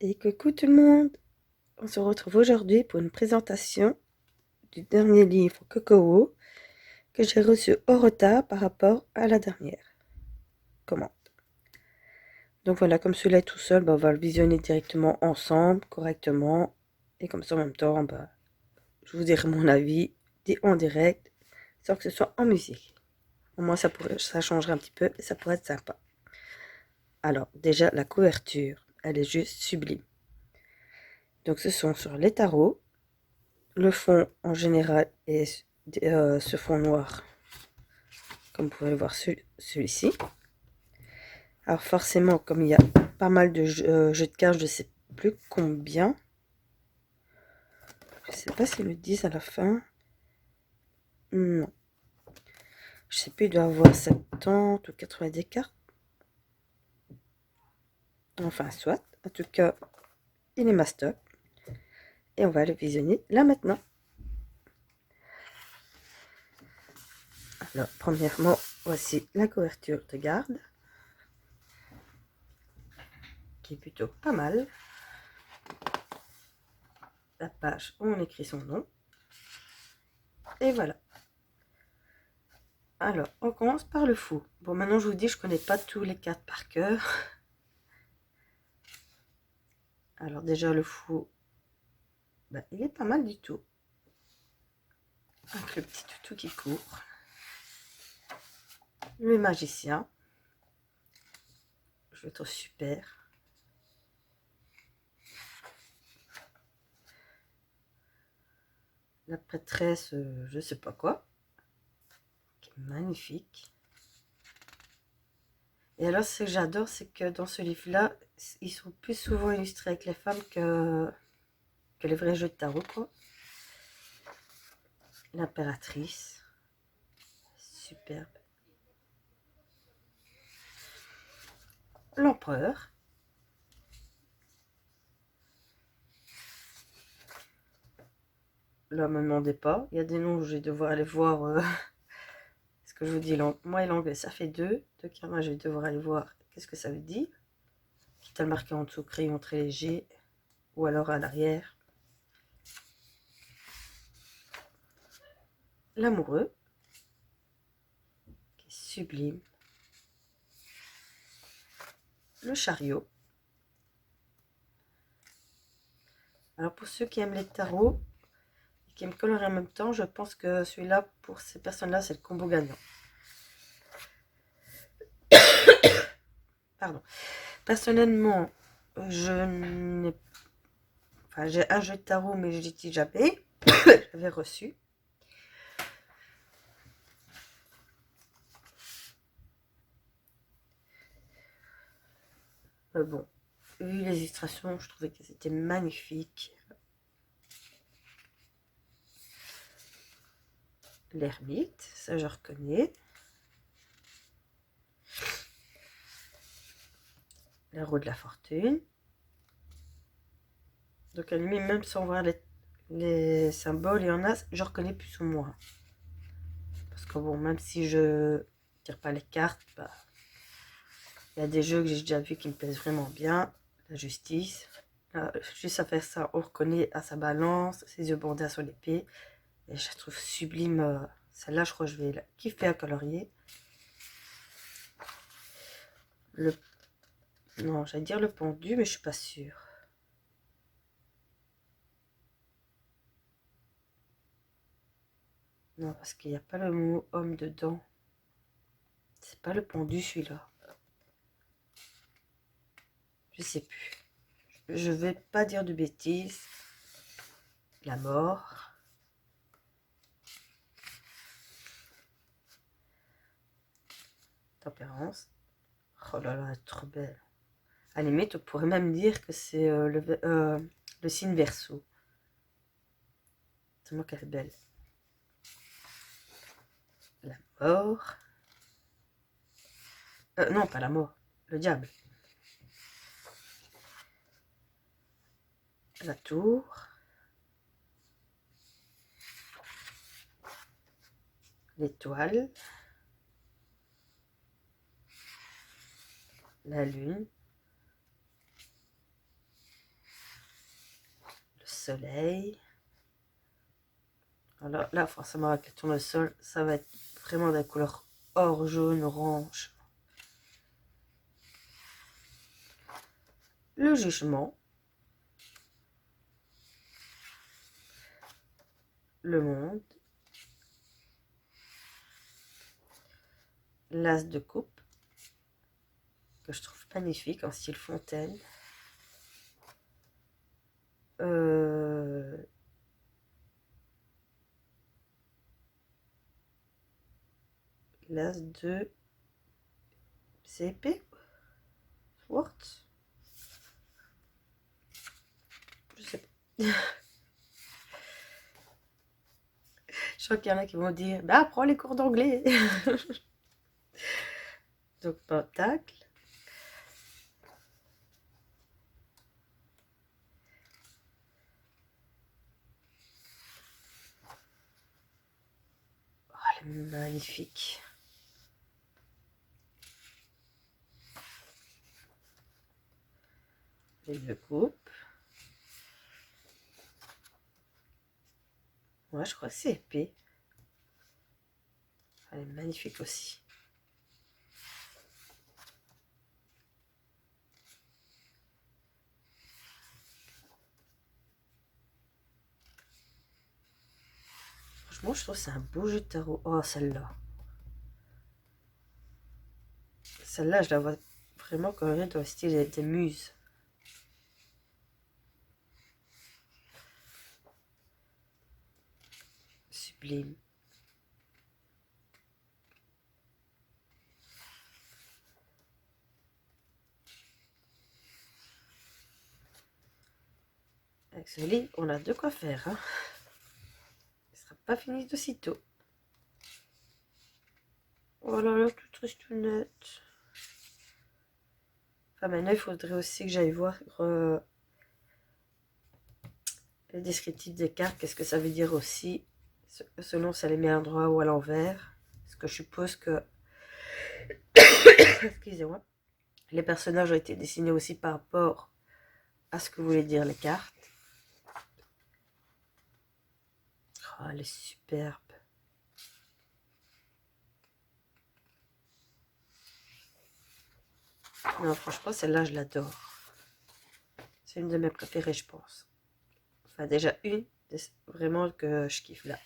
Et coucou tout le monde! On se retrouve aujourd'hui pour une présentation du dernier livre Coco que j'ai reçu au retard par rapport à la dernière commande. Donc voilà, comme celui-là est tout seul, on va le visionner directement ensemble, correctement. Et comme ça en même temps, je vous dirai mon avis en direct, sans que ce soit en musique. Au moins ça changerait un petit peu et ça pourrait être sympa. Alors déjà, la couverture, elle est juste sublime. Donc ce sont sur les tarots. Le fond en général est ce fond noir, comme vous pouvez le voir celui-ci. Alors forcément, comme il y a pas mal de jeux de cartes, je sais plus combien. Je sais pas s'ils le disent à la fin. Non. Je sais plus, il doit avoir 70 ou 90 cartes. Enfin, soit. En tout cas, il est master. Et on va le visionner là maintenant. Alors, premièrement, voici la couverture de garde, qui est plutôt pas mal. La page où on écrit son nom. Et voilà. Alors, on commence par le fou. Bon, maintenant je vous dis, je connais pas tous les cartes par cœur. Alors déjà le fou, il est pas mal du tout. Avec le petit toutou qui court. Le magicien. Je le trouve super. La prêtresse, je sais pas quoi. Qui est magnifique. Et alors ce que j'adore, c'est que dans ce livre-là, ils sont plus souvent illustrés avec les femmes que les vrais jeux de tarot, quoi. L'impératrice. Superbe. L'empereur. Là, me demandez pas. Il y a des noms où je vais devoir aller voir. Ce que je vous dis, moi et l'anglais, ça fait deux. Donc, moi, je vais devoir aller voir qu'est-ce que ça veut dire. Quitte à le marquer en dessous, crayon très léger. Ou alors à l'arrière. L'amoureux. Qui est sublime. Le chariot. Alors, pour ceux qui aiment les tarots et qui aiment colorer en même temps, je pense que celui-là, pour ces personnes-là, c'est le combo gagnant. Pardon. Personnellement, je n'ai enfin, j'ai un jeu de tarot, mais je l'utilise jamais. J'avais reçu. Bon, vu les illustrations, je trouvais que c'était magnifique. L'ermite, ça je reconnais. La roue de la fortune. Donc à la limite, même sans voir les symboles, il y en a, je reconnais plus ou moins. Parce que bon, même si je tire pas les cartes, il y a des jeux que j'ai déjà vu qui me plaisent vraiment bien. La justice. Là, juste à faire ça, on reconnaît à sa balance, ses yeux bandés à son épée. Et je la trouve sublime. Celle-là, je crois que je vais la kiffer à colorier. Non, j'allais dire le pendu, mais je suis pas sûre. Non, parce qu'il n'y a pas le mot homme dedans. C'est pas le pendu celui-là. Je sais plus. Je vais pas dire de bêtises. La mort. Tempérance. Oh là là, elle est trop belle. À la limite, on pourrait même dire que c'est le signe Verseau. C'est moi qu'elle est belle. La mort. Non, pas la mort. Le diable. La tour. L'étoile. La lune. soleil. Alors là, forcément, avec le tournesol, ça va être vraiment de la couleur or, jaune, orange. Le jugement. Le monde. L'as de coupe, que je trouve magnifique en style fontaine. L'as de CP Words, je sais pas. Je crois qu'il y en a qui vont dire bah prends les cours d'anglais. Donc pentacle. Oh, elle est magnifique. Les deux coupes. Moi je crois que c'est épais. Elle est magnifique aussi. Franchement, je trouve que c'est un beau jeu de tarot. Oh, celle-là. Celle-là, je la vois vraiment comme rien dans le style des muses. Sublime. Avec ce lit, on a de quoi faire. Hein. Il ne sera pas fini de sitôt. Oh là là, tout triste, tout net. Enfin, maintenant, il faudrait aussi que j'aille voir le descriptif des cartes. Qu'est-ce que ça veut dire aussi, selon si elle est mise à l'endroit ou à l'envers. Parce que je suppose que... Excusez-moi. Les personnages ont été dessinés aussi par rapport à ce que voulaient dire les cartes. Oh, elle est superbe. Non, franchement, celle-là, je l'adore. C'est une de mes préférées, je pense. Enfin, déjà une, vraiment que je kiffe là.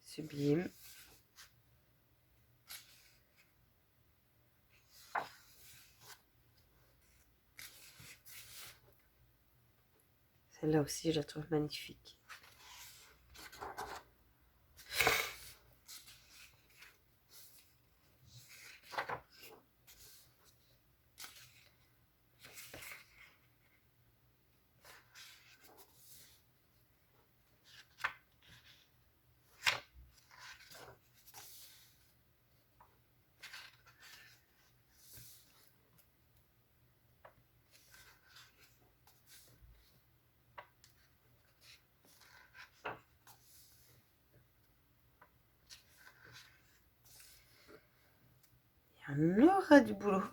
Sublime. Celle-là aussi, je la trouve magnifique. On aura du boulot.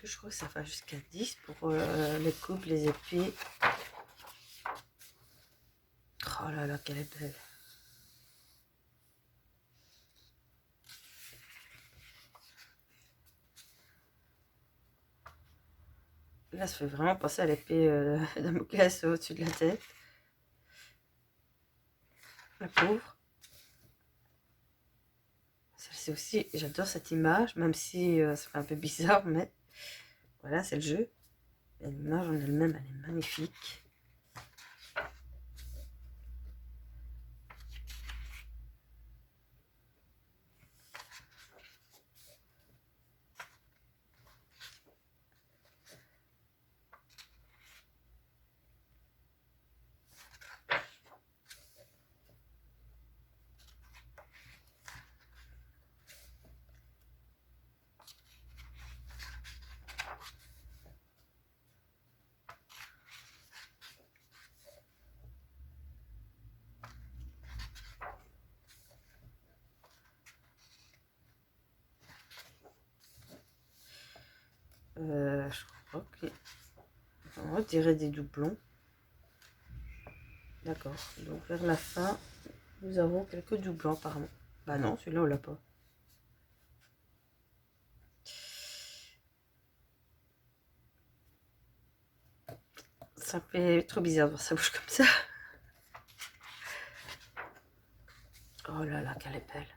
Je crois que ça va jusqu'à 10 pour les coupes, les épées. Oh là là, qu'elle est belle. Là, ça fait vraiment penser à l'épée de Damoclès au-dessus de la tête. La pauvre. Celle-ci aussi, j'adore cette image, même si ça fait un peu bizarre, mais voilà, c'est le jeu. L'image en elle-même, elle est magnifique. Je crois qu'on dirait des doublons. D'accord, donc vers la fin, nous avons quelques doublons apparemment. Bah non, celui-là on l'a pas. Ça me fait trop bizarre de voir sa bouche comme ça. Oh là là, qu'elle est belle.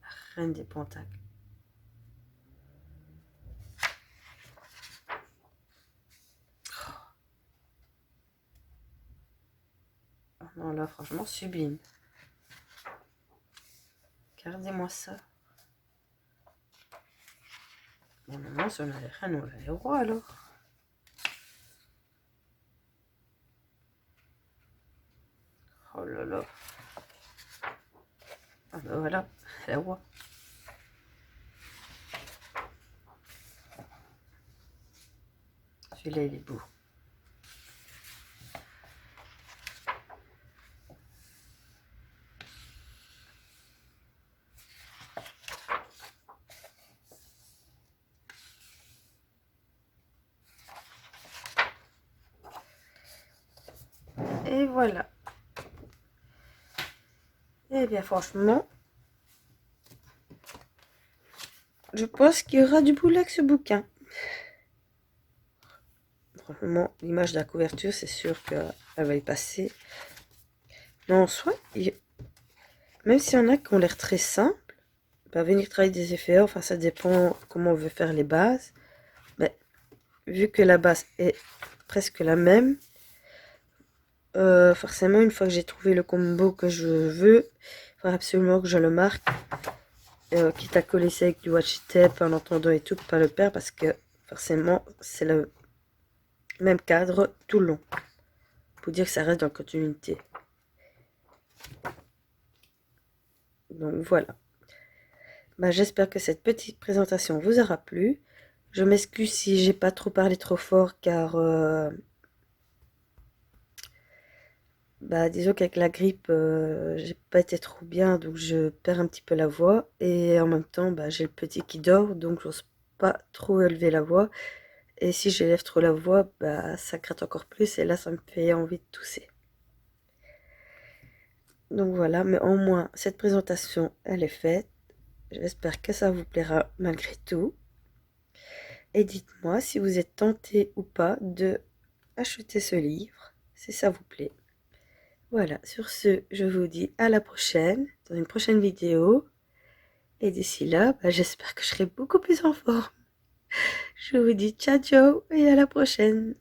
La reine des pentacles. Oh non, là, franchement, sublime. Regardez-moi ça. Bon, non, si on a les reines, on a les rois alors. Oh là là. Ah ben voilà, les rois. Celui-là, il est beau. Et voilà. Eh bien, franchement, je pense qu'il y aura du boulot avec ce bouquin. Franchement, l'image de la couverture, c'est sûr qu'elle va y passer. Mais en soi, même s'il y en a qui ont l'air très simples, bah, venir travailler des effets, enfin ça dépend comment on veut faire les bases. Mais vu que la base est presque la même, forcément une fois que j'ai trouvé le combo que je veux, il faudra absolument que je le marque. Quitte à coller ça avec du washi tape en entendant et tout, pour pas le perdre parce que forcément c'est le même cadre tout le long. Pour dire que ça reste dans la continuité. Donc voilà. Bah, j'espère que cette petite présentation vous aura plu. Je m'excuse si j'ai pas trop parlé trop fort car bah, disons qu'avec la grippe j'ai pas été trop bien donc je perds un petit peu la voix et en même temps bah, j'ai le petit qui dort donc j'ose pas trop élever la voix et si j'élève trop la voix bah, ça gratte encore plus et là ça me fait envie de tousser. Donc voilà, mais au moins cette présentation elle est faite. J'espère que ça vous plaira malgré tout. Et dites-moi si vous êtes tenté ou pas de acheter ce livre, si ça vous plaît. Voilà, sur ce, je vous dis à la prochaine, dans une prochaine vidéo. Et d'ici là, bah, j'espère que je serai beaucoup plus en forme. Je vous dis ciao ciao et à la prochaine.